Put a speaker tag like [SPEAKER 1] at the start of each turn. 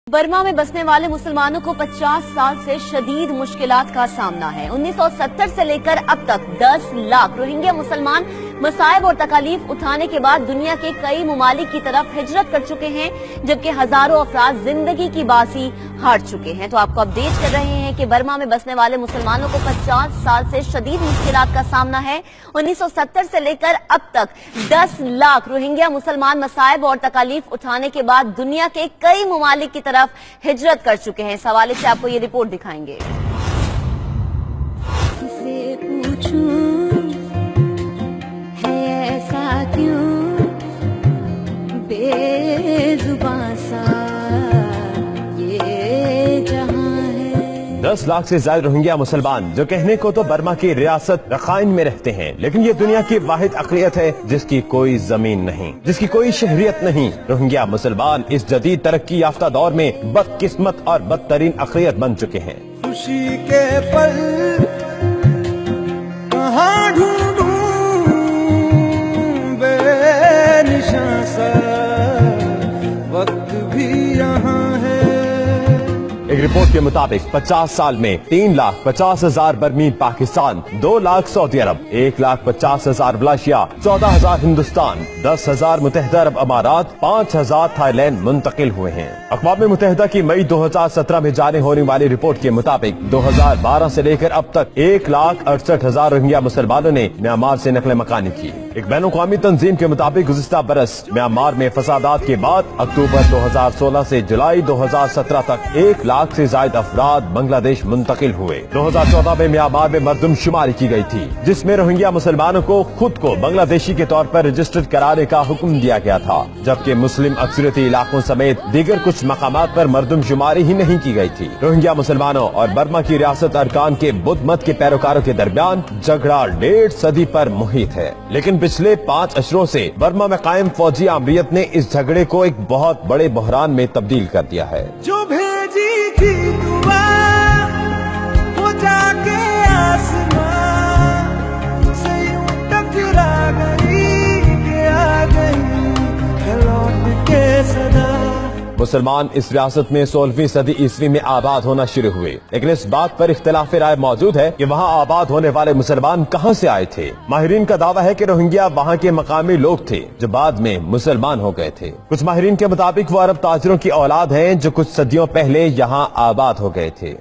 [SPEAKER 1] Burma में बसने वाले मुसलमानों को 50 साल से शदीद मुश्किलात का सामना है। 1970 से लेकर अब तक 10 लाख रोहिंग्या मुसलमान मसाइब और तकालीफ उठाने के बाद दुनिया के कई ममालिक की तरफ हिजरत कर चुके हैं, जबकि हजारों अफराद जिंदगी की बाजी हार चुके हैं। तो आपको अपडेट कर रहे हैं कि बर्मा में बसने वाले मुसलमानों को 50 साल से शदीद मुश्किलात का सामना है। 1970 से लेकर अब तक 10 लाख रोहिंग्या मुसलमान मसाइब और तकालीफ उठाने के बाद दुनिया के कई ममालिक की तरफ हिजरत कर चुके हैं। इस हवाले से आपको ये रिपोर्ट दिखाएंगे।
[SPEAKER 2] किसे पूछूं है ऐसा क्यों बेजुबां सा ये जहां है।
[SPEAKER 3] 10 लाख से ज्यादा रोहिंग्या मुसलमान जो कहने को तो बर्मा की रियासत रखाइन में रहते हैं, लेकिन ये दुनिया की वाहिद अक़लियत है जिसकी कोई जमीन नहीं, जिसकी कोई शहरियत नहीं। रोहिंग्या मुसलमान इस जदीद तरक्की याफ्ता दौर में बदकिस्मत और बदतरीन अक़लियत बन चुके हैं।
[SPEAKER 4] खुशी के पल कहाँ ढूंढूं बेनिशां सा वक्त भी यहाँ है।
[SPEAKER 3] एक रिपोर्ट के मुताबिक 50 साल में 3,50,000 बर्मी पाकिस्तान, 2 लाख सऊदी अरब, 1,50,000 मलेशिया, 14,000 हिंदुस्तान, 10,000 मुत्तहिदा अरब अमारात, 5,000 थाईलैंड मुंतकिल हुए हैं। अक़वाम मुत्तहिदा की मई 2017 में जारी होने वाली रिपोर्ट के मुताबिक 2012 से लेकर अब तक 1,68,000 रोहिंग्या मुसलमानों ने म्यांमार से नकल मकानी की। एक बैन अक़वामी तंजीम के मुताबिक गुज़िश्ता बरस म्यांमार में फसादात के बाद अक्टूबर 2016 से जुलाई 2017 तक 1 लाख से ज्यादा अफराद बांग्लादेश मुंतकिल हुए। 2014 में म्यांमार में मरदमशुमारी की गई थी, जिसमें रोहिंग्या मुसलमानों को खुद को बांग्लादेशी के तौर पर रजिस्टर्ड कराने का हुक्म दिया गया था, जबकि मुस्लिम अक्सरियती इलाकों समेत दीगर कुछ मकामात पर मरदमशुमारी ही नहीं की गई थी। रोहिंग्या मुसलमानों और बर्मा की रियासत अरकान के बुद्ध मत के पैरोकारों के दरमियान झगड़ा 1.5 सदी पर मुहित है, लेकिन पिछले 5 अशरों से बर्मा में कायम फौजी आमरीत ने इस झगड़े को एक बहुत बड़े बहरान में तब्दील कर दिया है।
[SPEAKER 4] जो भेजी थी दुआ वो जाके आसमां से यूं टकरा गई कि आ गई लौट के सदा।
[SPEAKER 3] मुसलमान इस रियासत में 16वीं सदी ईस्वी में आबाद होना शुरू हुए, लेकिन इस बात पर इख्तिलाफ राय मौजूद है कि वहाँ आबाद होने वाले मुसलमान कहाँ से आए थे। माहिरीन का दावा है कि रोहिंग्या वहाँ के मकामी लोग थे जो बाद में मुसलमान हो गए थे। कुछ माहिरीन के मुताबिक वो अरब ताजरों की औलाद हैं जो कुछ सदियों पहले यहाँ आबाद हो गए थे।